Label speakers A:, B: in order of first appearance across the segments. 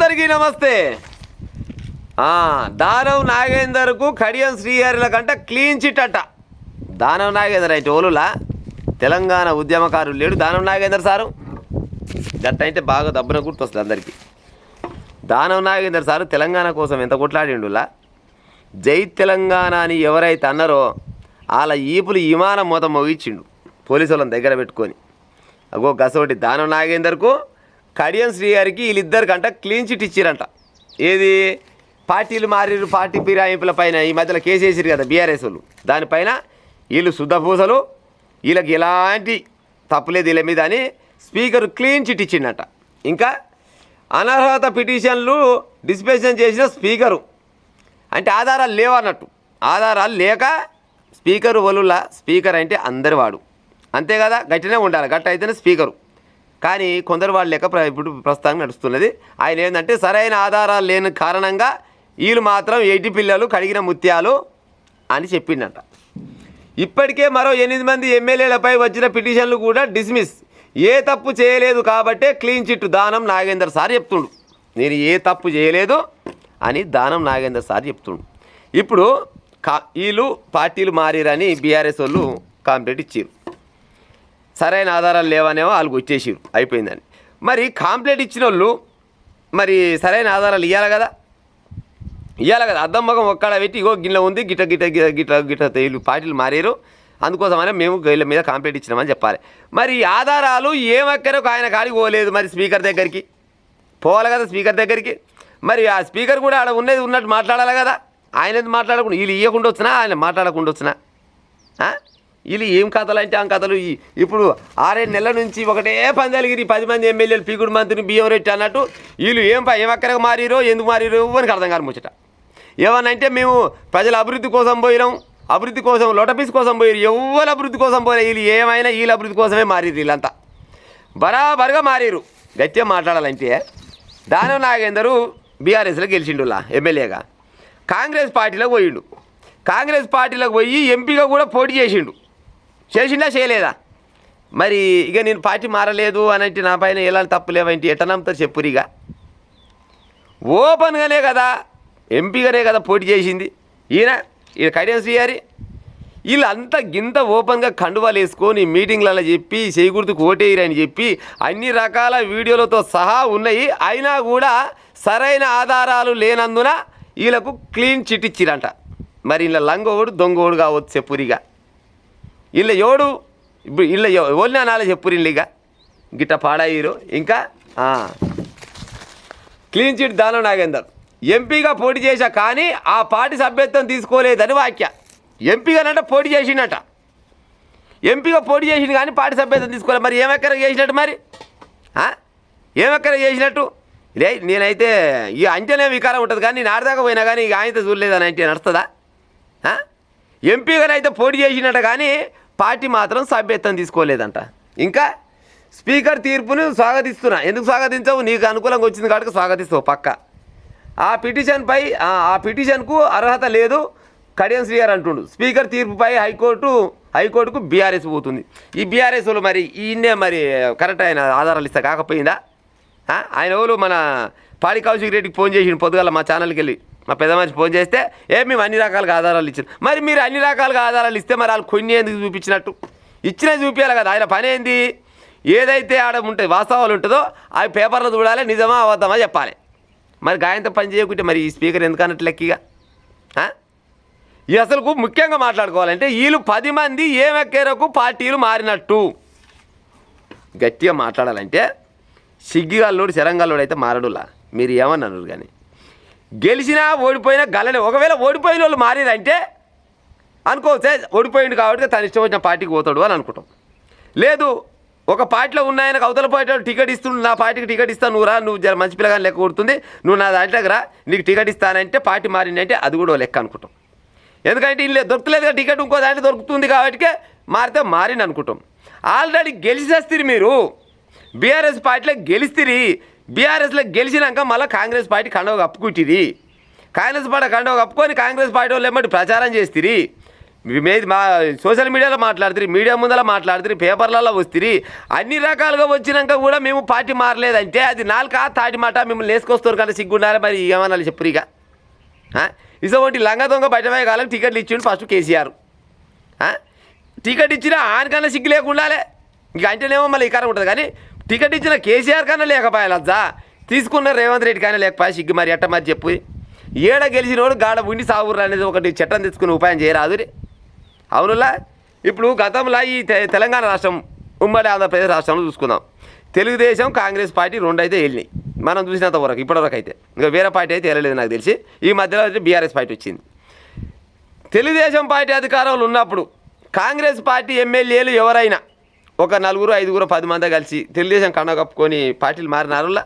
A: అందరికీ నమస్తే. దానవ్ నాగేందర్కు కడియం శ్రీహరిల కంటే క్లీన్ చిట్ అట్ట. దానవ్ నాగేందర్ అయితే ఓలులా తెలంగాణ ఉద్యమకారులు లేడు దానవ్ నాగేందర్ సారు. గట్ట అయితే బాగా దబ్బున గుర్తొస్తుంది అందరికీ. దానవ్ నాగేందర్ సారు తెలంగాణ కోసం ఎంత కొట్లాడిండులా. జై తెలంగాణ అని ఎవరైతే అన్నారో వాళ్ళ ఈపులు విమానం మొత్తం మోగించిండు పోలీసు వాళ్ళని దగ్గర పెట్టుకొని. అగో గసోటి దానవ్ నాగేందర్కు కడియం శ్రీహరికి వీళ్ళిద్దరికంట క్లీన్ చిట్ ఇచ్చిరంట. ఏది పార్టీలు మారిరు, పార్టీ ఫిరాయింపుల పైన ఈ మధ్యలో కేసు వేసారు కదా బీఆర్ఎస్ వాళ్ళు, దానిపైన వీళ్ళు శుద్ధపూసలు, వీళ్ళకి ఎలాంటి తప్పులేదు వీళ్ళ మీద అని స్పీకర్ క్లీన్ చిట్ ఇచ్చిండట. ఇంకా అనర్హత పిటిషన్లు డిస్పెన్షన్ చేసిన స్పీకరు అంటే ఆధారాలు లేవన్నట్టు. ఆధారాలు లేక స్పీకరు వలులా స్పీకర్ అంటే అందరి వాడు అంతే కదా, గట్టినే ఉండాలి, గట్ట అయితేనే స్పీకరు. కానీ కొందరు వాళ్ళు లెక్క ఇప్పుడు ప్రస్తుతానికి నడుస్తున్నది. ఆయన ఏంటంటే సరైన ఆధారాలు లేని కారణంగా వీళ్ళు మాత్రం 80 పిల్లలు కడిగిన ముత్యాలు అని చెప్పిండట. ఇప్పటికే మరో 8 మంది ఎమ్మెల్యేలపై వచ్చిన పిటిషన్లు కూడా డిస్మిస్. ఏ తప్పు చేయలేదు కాబట్టే clean chit Danam Nagender sir చెప్తుండు. నేను ఏ తప్పు చేయలేదు అని దానం నాగేందర్ సార్ చెప్తుండు. ఇప్పుడు వీళ్ళు పార్టీలు మారిరని బీఆర్ఎస్ వాళ్ళు కాంప్లైంట్ ఇచ్చారు. సరైన ఆధారాలు లేవనేమో వాళ్ళకి వచ్చేసారు, అయిపోయిందని. మరి కాంప్లైంట్ ఇచ్చిన వాళ్ళు మరి సరైన ఆధారాలు ఇవ్వాలి కదా. అద్దం మొగం ఒక్కడ పెట్టి ఇగో గిన్నె ఉంది గిట్ట గిట్ట గిట్ట గిట్ట వీళ్ళు పార్టీలు మారారు, అందుకోసమనే మేము వీళ్ళ మీద కాంప్లైంట్ ఇచ్చినామని చెప్పాలి. మరి ఆధారాలు ఏమక్కరకు ఆయన కాడికి పోలేదు, మరి స్పీకర్ దగ్గరికి పోవాలి కదా స్పీకర్ దగ్గరికి. మరి ఆ స్పీకర్ కూడా ఆడ ఉన్నది ఉన్నట్టు మాట్లాడాలి కదా. ఆయన ఎందుకు మాట్లాడకుండా వీళ్ళు ఇవ్వకుండా వచ్చినా ఆయన మాట్లాడకుండా వచ్చినా వీళ్ళు ఏం కథలు అంటే ఆ కథలు. ఇప్పుడు 6-7 నెలల నుంచి ఒకటే పందాలగిరి 10 మంది ఎమ్మెల్యేలు పీకుడు మంత్రిని బియ్యం రెట్టి అన్నట్టు వీళ్ళు ఏమక్కడికి మారిరో ఎందుకు మారిరో అని అర్థం కాదు ముచ్చట. ఏమన్నంటే మేము ప్రజల అభివృద్ధి కోసం పోయినాం, అభివృద్ధి కోసం లోటపీస్ కోసం పోయారు, ఎవరు అభివృద్ధి కోసం పోయినా వీళ్ళు ఏమైనా వీళ్ళ అభివృద్ధి కోసమే మారిరు. వీళ్ళంతా బరాబరుగా మారిరు. గట్టిగా మాట్లాడాలంటే దానవ్ నాగేందర్ బీఆర్ఎస్లో గెలిచిండులా ఎమ్మెల్యేగా. కాంగ్రెస్ పార్టీలోకి పోయిండు. కాంగ్రెస్ పార్టీలోకి పోయి ఎంపీగా కూడా పోటీ చేసిండా చేయలేదా? మరి ఇక నేను పార్టీ మారలేదు అని అంటే నా పైన ఎలాంటి తప్పు లేవంటే ఎట్లా నమ్ముతారు చెప్పురిగా. ఓపెన్గానే కదా ఎంపీగానే కదా పోటీ చేసింది ఈయన కడియం శ్రీహరి. వీళ్ళు అంతా గింత ఓపెన్గా కండువాలు వేసుకొని మీటింగ్లలో చెప్పి చేయకూడదుకు ఓటేయరని చెప్పి అన్ని రకాల వీడియోలతో సహా ఉన్నాయి. అయినా కూడా సరైన ఆధారాలు లేనందున వీళ్ళకు క్లీన్ చిట్ ఇచ్చిరంట. మరి వీళ్ళ లంగోడు దొంగోడు కావచ్చు చెప్పురిగా. వీళ్ళ ఎవడు ఇప్పుడు వీళ్ళ ఎవరిని అనాలి చెప్పురు ఇక గిట్ట పాడాయిరు. ఇంకా క్లీన్ చిట్ దానవ్ నాగేందర్ ఎంపీగా పోటీ చేశా కానీ ఆ పార్టీ సభ్యత్వం తీసుకోలేదని వాక్య. ఎంపీగానంటే పోటీ చేసిండట, ఎంపీగా పోటీ చేసిండు కానీ పార్టీ సభ్యత్వం తీసుకోలేదు. మరి ఏమెక్కడ చేసినట్టు, మరి ఏమెక్కడ చేసినట్టు? లే నేనైతే ఈ అంటేనే వికారం ఉంటుంది కానీ నేను ఆడదాకా పోయినా కానీ ఇక ఆయనతో చూడలేదని అంటే నడుస్తుందా? ఎంపీగానైతే పోటీ చేసినట్ట కానీ పార్టీ మాత్రం సభ్యత్వం తీసుకోలేదంట. ఇంకా స్పీకర్ తీర్పును స్వాగతిస్తున్నా. ఎందుకు స్వాగతించవు? నీకు అనుకూలంగా వచ్చింది కాబట్టి స్వాగతిస్తావు పక్క. ఆ పిటిషన్కు అర్హత లేదు కడియం శ్రీహరి అంటుండు. స్పీకర్ తీర్పుపై హైకోర్టుకు బీఆర్ఎస్ పోతుంది. ఈ బీఆర్ఎస్ వాళ్ళు మరి ఈయన్నే మరి కరెక్ట్ ఆయన ఆధారాలు ఇస్తా కాకపోయిందా? ఆయన ఎవరు మన పాడి కౌశిక్ రెడ్డికి ఫోన్ చేసిండు పొద్దుగాల మా ఛానల్కి వెళ్ళి. మా పెద్ద మనిషి ఫోన్ చేస్తే మేము అన్ని రకాలుగా ఆధారాలు ఇచ్చారు. మరి మీరు అన్ని రకాలుగా ఆధారాలు ఇస్తే మరి వాళ్ళు కొన్ని ఎందుకు చూపించినట్టు? ఇచ్చినవి చూపించాలి కదా. ఆయన పని ఏంది? ఏదైతే ఆడ ఉంటుంది వాస్తవాలు ఉంటుందో అవి పేపర్లో చూడాలి, నిజమా అబద్ధమా చెప్పాలి. మరి గాయంతో పని చేయకుంటే మరి ఈ స్పీకర్ ఎందుకన్నట్టు లెక్కగా. ఈ అసలు ముఖ్యంగా మాట్లాడుకోవాలంటే వీళ్ళు 10 మంది ఏమెక్కేరకు పార్టీలు మారినట్టు గట్టిగా మాట్లాడాలంటే సిగ్గిగాల్లోడు శరంగాల్లోడు అయితే మారడులా. మీరు ఏమన్నారు కానీ గెలిచినా ఓడిపోయినా గలని. ఒకవేళ ఓడిపోయిన వాళ్ళు మారిరంటే అనుకోవచ్చే ఓడిపోయింది కాబట్టి తను ఇష్టం వచ్చిన పార్టీకి పోతాడు అని అనుకుంటాం. లేదు ఒక పార్టీలో ఉన్నాయనకు అవతల పార్టీ టికెట్ ఇస్తుండు, నా పార్టీకి టికెట్ ఇస్తాను, నువ్వు రా, నువ్వు జర మంచి పిల్లగాని లెక్క కొడుతుంది, నువ్వు నా దాంట్లోకి రా, నీకు టికెట్ ఇస్తానంటే పార్టీ మారిందంటే అది కూడా లెక్క అనుకుంటాం. ఎందుకంటే ఇల్లు దొరకలేదు కదా టికెట్, ఇంకో దాంట్లో దొరుకుతుంది కాబట్టి మారితే మారింది అనుకుంటాం. ఆల్రెడీ గెలిచేస్తారు మీరు, బీఆర్ఎస్ పార్టీలో గెలిస్తారు. బీఆర్ఎస్లో గెలిచినాక మళ్ళీ కాంగ్రెస్ పార్టీ కండవ కప్పుకుంటుంది. కాంగ్రెస్ పార్టీ కండవ కప్పుకొని కాంగ్రెస్ పార్టీ వాళ్ళు ఏమంటే ప్రచారం చేస్తారు. మా సోషల్ మీడియాలో మాట్లాడుతుంది, మీడియా ముందర మాట్లాడుతుంది, పేపర్లలో వస్తుంది, అన్ని రకాలుగా వచ్చినాక కూడా మేము పార్టీ మారలేదంటే అది నాలుక తాటి మాట మిమ్మల్ని వేసుకొస్తారు కానీ సిగ్గుండాలి. మరి ఏమన్నా చెప్పరు ఇక ఇసోటి లంగ దొంగ బయటపై కాలం టికెట్లు ఇచ్చిండు ఫస్ట్ కేసీఆర్. టికెట్ ఇచ్చినా ఆయనకన్నా సిగ్గు లేకుండాలే, ఇక అంటేనేమో మళ్ళీ ఇకారం ఉంటుంది. కానీ టికెట్ ఇచ్చిన కేసీఆర్ కన్నా లేకపోయా లజ్జా, తీసుకున్న రేవంత్ రెడ్డి కానీ లేకపోయా సిగ్గు. మరి ఎట్ట మరి చెప్పు, ఏడ గెలిచినోడు గాడ ఉండి సాగురు అనేది ఒకటి చట్టం తెచ్చుకుని ఉపాయం చేయరాదు. అవునులా ఇప్పుడు గతంలో ఈ తెలంగాణ రాష్ట్రం ఉమ్మడి ఆంధ్రప్రదేశ్ రాష్ట్రంలో చూసుకుందాం, తెలుగుదేశం కాంగ్రెస్ పార్టీ రెండు అయితే వెళ్ళినాయి మనం చూసినంత వరకు. ఇప్పటివరకు అయితే ఇంకా వేరే పార్టీ అయితే వెళ్ళలేదు నాకు తెలిసి. ఈ మధ్యలో అయితే బీఆర్ఎస్ పార్టీ వచ్చింది. తెలుగుదేశం పార్టీ అధికారంలో ఉన్నప్పుడు కాంగ్రెస్ పార్టీ ఎమ్మెల్యేలు ఎవరైనా ఒక 4, 5, 10 మంది కలిసి తెలుగుదేశం కండ కప్పుకొని పార్టీలు మారినారులా.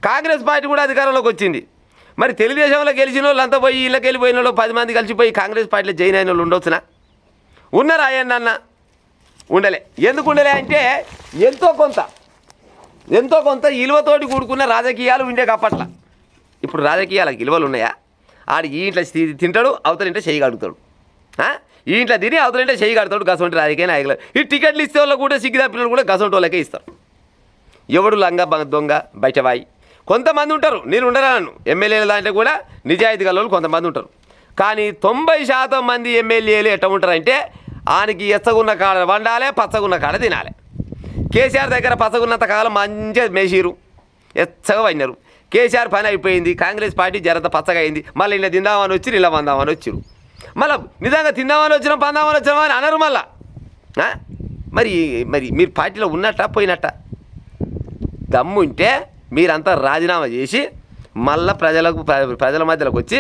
A: కాంగ్రెస్ పార్టీ కూడా అధికారంలోకి వచ్చింది. మరి తెలుగుదేశంలో గెలిచిన వాళ్ళు అంతా పోయి ఇళ్ళకి వెళ్ళిపోయిన వాళ్ళు 10 మంది కలిసిపోయి కాంగ్రెస్ పార్టీలో జాయిన్ అయిన వాళ్ళు ఉండొచ్చునా? ఉన్నారా అన్న? ఉండలే. ఎందుకు ఉండలే అంటే ఎంతో కొంత విలువతోటి కూడుకున్న రాజకీయాలు ఉండే కప్పట్ల. ఇప్పుడు రాజకీయాలకు విలువలు ఉన్నాయా? ఆడు ఈ ఇంట్లో తింటాడు, అవతలింటే చేయగలుగుతాడు, ఈ ఇంట్లో తిని అవతలింటే చేయగలుగుతాడు. గసంటి రాజకీయ నాయకులు ఈ టికెట్లు ఇస్తే వాళ్ళు కూడా సిగ్గుదా పిల్లలు కూడా గసంటి వాళ్ళకే ఇస్తారు. ఎవడు లంగా దొంగ బయటవాయి కొంతమంది ఉంటారు, నేను ఉండరాను. ఎమ్మెల్యేల దాంట్లో కూడా నిజాయితీ గల వాళ్ళు కొంతమంది ఉంటారు. కానీ 90% మంది ఎమ్మెల్యేలు ఎట్లా ఉంటారంటే ఆయనకి ఎచ్చగున్న కాడ వండాలి, పచ్చగున్న కాడ తినాలి. కేసీఆర్ దగ్గర పచ్చగున్నంత కాలం మంచిగా మేసిరు, ఎచ్చగా వన్నారు. కేసీఆర్ పని అయిపోయింది, కాంగ్రెస్ పార్టీ జరంత పచ్చగా అయింది. మళ్ళీ ఇలా తిందామని వచ్చి ఇలా వందామని వచ్చిరు. మళ్ళీ నిజంగా తిందామని వచ్చినాం పందామని వచ్చినామా అని అనరు మళ్ళా. మరి మరి మీరు పార్టీలో ఉన్నట్ట పోయినట్ట? దమ్ముంటే మీరంతా రాజీనామా చేసి మళ్ళా ప్రజల మధ్యలోకి వచ్చి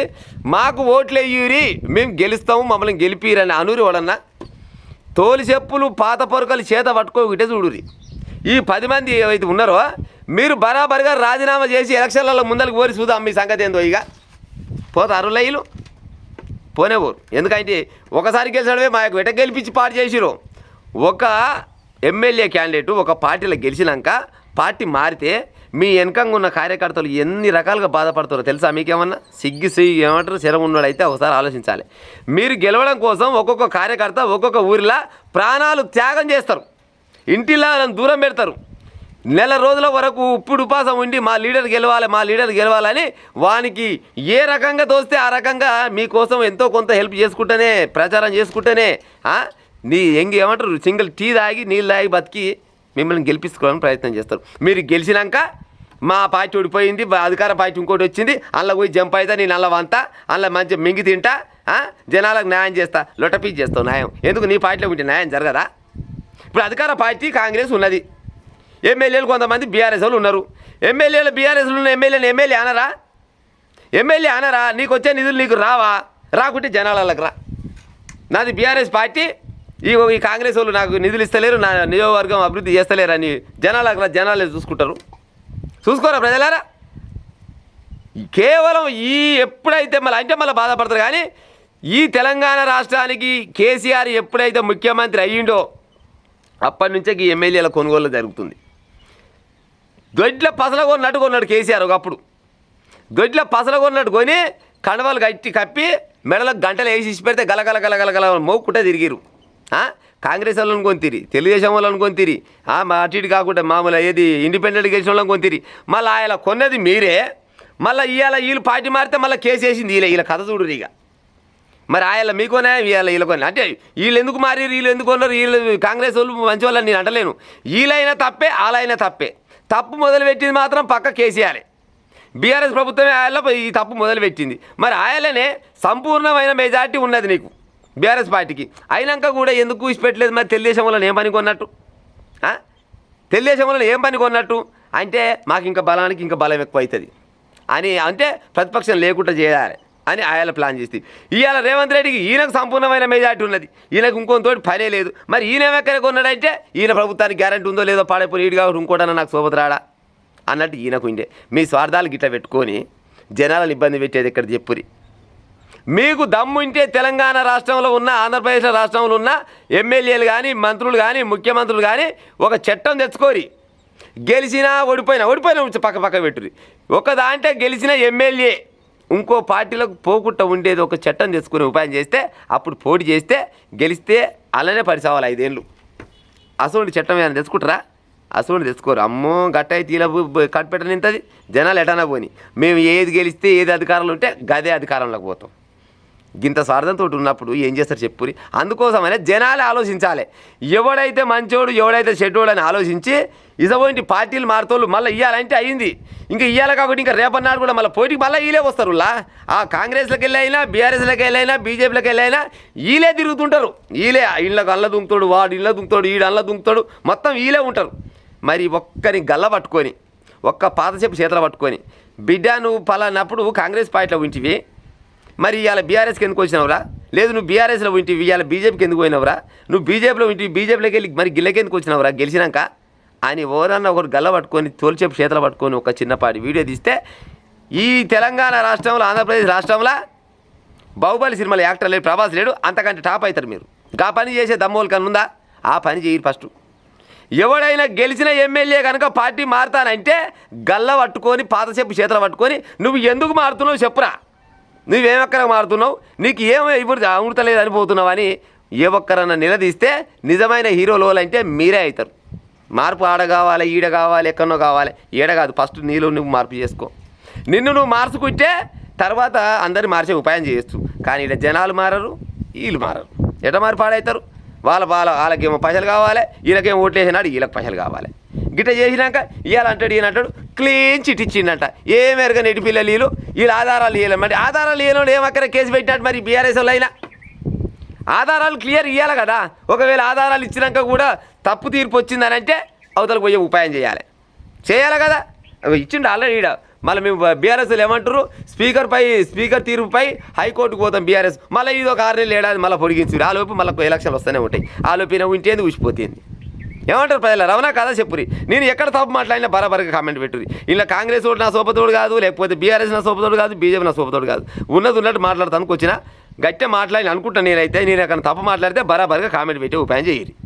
A: మాకు ఓట్లు వేయూరి, మేము గెలుస్తాము, మమ్మల్ని గెలిపిరని అనూరి వాడన్నా. తోలి చెప్పులు పాత పొరకలు చేత పట్టుకోగిటే చూడురి. ఈ 10 మంది ఏవైతే ఉన్నారో మీరు బరాబరిగా రాజీనామా చేసి ఎలక్షన్లలో ముందరికి పోరి చూద్దాం మీ సంగతి ఏందో. ఇక పోతారు లైలు పోనే పోరు. ఎందుకంటే ఒకసారి గెలిచినవే మా యొక్క వెట గెలిపించి పార్టీ చేసిరు. ఒక ఎమ్మెల్యే క్యాండిడేటు ఒక పార్టీలో గెలిచినాక పార్టీ మారితే మీ వెనకంగా ఉన్న కార్యకర్తలు ఎన్ని రకాలుగా బాధపడతారో తెలుసా మీకేమన్నా? ఏమంటారు శరం ఉన్నాడైతే ఒకసారి ఆలోచించాలి. మీరు గెలవడం కోసం ఒక్కొక్క కార్యకర్త ఒక్కొక్క ఊరిలో ప్రాణాలు త్యాగం చేస్తారు, ఇంటిలో దూరం పెడతారు. నెల రోజుల వరకు ఇప్పుడు ఉపాసం ఉండి మా లీడర్ గెలవాలని వానికి ఏ రకంగా తోస్తే ఆ రకంగా మీకోసం ఎంతో కొంత హెల్ప్ చేసుకుంటేనే, ప్రచారం చేసుకుంటేనే ఏమంటారు సింగిల్ టీ తాగి నీళ్ళు తాగి బతికి మిమ్మల్ని గెలిపించుకోవాలని ప్రయత్నం చేస్తారు. మీరు గెలిచినాక మా పార్టీ ఓడిపోయింది, అధికార పార్టీ ఇంకోటి వచ్చింది, అందులో పోయి జంప్ అవుతా, నేను అలా వంతా, అందులో మంచిగా మింగి తింటా, జనాలకు న్యాయం చేస్తా, లొట్టపీచి చేస్తావు న్యాయం. ఎందుకు నీ పార్టీలో ఉంటే న్యాయం జరగదా? ఇప్పుడు అధికార పార్టీ కాంగ్రెస్ ఉన్నది, ఎమ్మెల్యేలు కొంతమంది బీఆర్ఎస్ వాళ్ళు ఉన్నారు. ఎమ్మెల్యేలు బీఆర్ఎస్లు ఉన్న ఎమ్మెల్యే అనరా? నీకు వచ్చే నిధులు నీకు రాకుంటే జనాలకు రా. నాది బీఆర్ఎస్ పార్టీ, ఈ కాంగ్రెస్ వాళ్ళు నాకు నిధులు ఇస్తలేరు, నా నియోజకవర్గం అభివృద్ధి చేస్తలేరు అని జనాలే చూసుకోరా ప్రజలారా. కేవలం ఎప్పుడైతే మళ్ళీ బాధపడతారు. కానీ ఈ తెలంగాణ రాష్ట్రానికి కేసీఆర్ ఎప్పుడైతే ముఖ్యమంత్రి అయ్యిండో అప్పటి నుంచే ఈ ఎమ్మెల్యేల కొనుగోలు జరుగుతుంది. దొడ్ల పసల కొన్నాడు కేసీఆర్. ఒకప్పుడు దొడ్ల పసల కొన్నట్టు కొని కండవాళ్ళు కప్పి మెడలకు గంటలు వేసి పెడితే గలగల మోక్కుంటే తిరిగిరు. కాంగ్రెస్ వాళ్ళని కొంతిరి, తెలుగుదేశం వాళ్ళని కొంతిరి, అటు ఇటు కాకుండా మామూలు ఏది ఇండిపెండెంట్ గెలిచిన వాళ్ళని కొంతిరి. మళ్ళీ ఆయన కొన్నది మీరే, మళ్ళీ వీళ్ళు పార్టీ మారితే మళ్ళీ కేసు వేసింది వీళ్ళ కథ చూడరు. ఇక మరి ఆయన మీకోనే వీళ్ళ కొని అంటే వీళ్ళు ఎందుకు మారి, వీళ్ళు ఎందుకు కొన్నారు, వీళ్ళు కాంగ్రెస్ వాళ్ళు మంచి వాళ్ళని నేను అంటలేను. వీళ్ళైనా తప్పే, వాళ్ళైనా తప్పే. తప్పు మొదలుపెట్టింది మాత్రం పక్క కేసీఆర్. బీఆర్ఎస్ ప్రభుత్వమే ఆయనలో ఈ తప్పు మొదలుపెట్టింది. మరి ఆయననే సంపూర్ణమైన మెజార్టీ ఉన్నది నీకు బీఆర్ఎస్ పార్టీకి. అయినాక కూడా ఎందుకు ఇచ్చిపెట్టలేదు? మరి తెలుగుదేశం వల్ల ఏం పని కొన్నట్టు? తెలుగుదేశం వల్ల ఏం పని కొన్నట్టు అంటే మాకు ఇంకా బలానికి ఇంకా బలం ఎక్కువ అవుతుంది అని, అంటే ప్రతిపక్షం లేకుండా చేయాలి అని ఆయన ప్లాన్ చేస్తుంది. ఇవాళ రేవంత్ రెడ్డికి ఈయనకు సంపూర్ణమైన మెజార్టీ ఉన్నది, ఈయనకు ఇంకొంతోటి పనే లేదు. మరి ఈయన ఎక్కడ కొన్నాడంటే ఈయన ప్రభుత్వానికి గ్యారంటీ ఉందో లేదో, పాడైపోయి ఈడు కాబట్టి ఇంకోటన్నా నాకు సోపతిరాడా అన్నట్టు ఈయనకు ఉండే. మీ స్వార్థాలు గిట్ట పెట్టుకొని జనాలను ఇబ్బంది పెట్టేది ఎక్కడ చెప్పురి. మీకు దమ్ముంటే తెలంగాణ రాష్ట్రంలో ఉన్న, ఆంధ్రప్రదేశ్ రాష్ట్రంలో ఉన్న ఎమ్మెల్యేలు కానీ, మంత్రులు కానీ, ముఖ్యమంత్రులు కానీ ఒక చట్టం తెచ్చుకోరి. గెలిచినా ఓడిపోయినా పక్క పెట్టురి. ఒక దాంట్లో గెలిచిన ఎమ్మెల్యే ఇంకో పార్టీలకు పోకుండా ఉండేది ఒక చట్టం తెచ్చుకునే ఉపాయం చేస్తే అప్పుడు పోటీ చేస్తే గెలిస్తే అలానే పరిసావాలి 5 ఏళ్ళు. అసలు చట్టం ఏమైనా తెచ్చుకుంటారా? అసలు తెచ్చుకోరు. అమ్మో గట్టాయి తీల కట్పెట్టని ఇంతది జనాలు ఎటానా పోని మేము ఏది గెలిస్తే ఏది అధికారంలో ఉంటే గదే అధికారంలోకి పోతాం. గింత స్వార్థంతో ఉన్నప్పుడు ఏం చేస్తారు చెప్పురి. అందుకోసమనే జనాలు ఆలోచించాలి. ఎవడైతే మంచోడు ఎవడైతే చెడ్డోడు అని ఆలోచించి ఇసపోయింటి పార్టీలు మారుతోళ్ళు మళ్ళీ ఇవ్వాలంటే అయింది. ఇంకా ఇవ్వాలి కాబట్టి ఇంకా రేపన్నాడు కూడా మళ్ళీ పోటీకి మళ్ళీ వీళ్ళే వస్తారు. ఆ కాంగ్రెస్లోకి వెళ్ళైనా బీఆర్ఎస్లోకి వెళ్ళైనా బీజేపీలోకి వెళ్ళైనా వీళ్ళే తిరుగుతుంటారు. వీళ్ళే ఇళ్ళకి అల్ల దుంకుతాడు, వాడు ఇళ్ళ దుంకుతాడు, ఈడు అల్ల దుంకుతాడు, మొత్తం వీళ్ళే ఉంటారు. మరి ఒక్కని గల్ల పట్టుకొని ఒక్క పాత చెప్పు చేతులు పట్టుకొని బిడ్డ నువ్వు పలానప్పుడు కాంగ్రెస్ పార్టీలో ఉంటివి, మరి ఇవాళ బీఆర్ఎస్కి ఎందుకు వచ్చినావురా? లేదు నువ్వు బీఆర్ఎస్లో ఉంటివి ఇవాళ బీజేపీకి ఎందుకు పోయినావురా? నువ్వు బీజేపీలో ఉంటివి బీజేపీలోకి వెళ్ళి మరి గిల్లకి ఎందుకు వచ్చినావురా గెలిచినాక అని ఎవరన్నా ఒకరు గల్ల పట్టుకొని తోలిచేపు చేతులు పట్టుకొని ఒక చిన్నపాటి వీడియో తీస్తే ఈ తెలంగాణ రాష్ట్రంలో ఆంధ్రప్రదేశ్ రాష్ట్రంలో బాహుబలి సినిమాలో యాక్టర్ లేడు, ప్రభాస్ లేడు, అంతకంటే టాప్ అవుతారు మీరు. ఆ పని చేసే దమ్మోలు కన్నా ఉందా? ఆ పని చేయరు. ఫస్ట్ ఎవడైనా గెలిచిన ఎమ్మెల్యే కనుక పార్టీ మారుతానంటే గల్ల పట్టుకొని పాత చెప్పు చేతులు పట్టుకొని నువ్వు ఎందుకు మారుతున్నావు చెప్పురా, నువ్వేమక్కర మారుతున్నావు, నీకు ఏమో ఇప్పుడు అమృతలేదు అనిపోతున్నావు అని ఏ ఒక్కరన్నా నిలదీస్తే నిజమైన హీరోలు అంటే మీరే అవుతారు. మార్పు ఆడ కావాలి, ఈడ కావాలి, ఎక్కడో కావాలి, ఈడ కాదు. ఫస్ట్ నీలో నువ్వు మార్పు చేసుకో. నిన్ను నువ్వు మార్చుకుంటే తర్వాత అందరిని మార్చే ఉపాయం చేయొచ్చు. కానీ ఇక్కడ జనాలు మారరు, వీళ్ళు మారరు. ఎట మారి పాడవుతారు. వాళ్ళకేమో పైసలు కావాలి, వీళ్ళకేమో ఓట్లు వేసినాడు వీళ్ళకి పైసలు కావాలి. గిట్ట చేసినాక ఇవ్వాలంటాడు ఈయనంటాడు క్లీన్ చిట్ ఇచ్చిండంట. ఏమెరగా నెటి పిల్లలు వీళ్ళు ఆధారాలు ఇవ్వలేం. మరి ఆధారాలు ఇవ్వలేడు ఏమక్కర కేసు పెట్టినట్టు మరి బీఆర్ఎస్ వాళ్ళు అయినా ఆధారాలు క్లియర్ ఇవ్వాలి కదా. ఒకవేళ ఆధారాలు ఇచ్చినాక కూడా తప్పు తీర్పు వచ్చిందని అంటే అవతలకు పోయే ఉపాయం చేయాలి కదా. ఇచ్చిండు ఆల్రెడీ ఈడ. మళ్ళీ మేము బీఆర్ఎస్లు ఏమంటారు, స్పీకర్ తీర్పుపై హైకోర్టుకు పోతాం బీఆర్ఎస్. మళ్ళీ ఇది ఒక 6 నెలలు ఏడాది మళ్ళీ పొడిగించు. ఆ లోపు మళ్ళీ ఎలక్షన్లు వస్తూనే ఉంటాయి. ఆ లోపు ఉంటేంది ఊసిపోతుంది. ఏమంటారు ప్రజలు? రవనా కదా చెప్పురి. నేను ఎక్కడ తప్పు మాట్లాడినా బరాబర్గా కామెంట్ పెట్టురి. ఇలా కాంగ్రెస్ ఓటు నా సోపతోడు కాదు, లేకపోతే బీఆర్ఎస్ నా సోపతోడు కాదు, బీజేపీ నా సోపతోడు కాదు. ఉన్నట్టు మాట్లాడతానికి వచ్చినా గట్టిగా మాట్లాడి అనుకుంటాను. నేను ఎక్కడ తప్పు మాట్లాడితే బరాబర్గా కామెంట్ పెట్టి ఉపాయం చేయరు.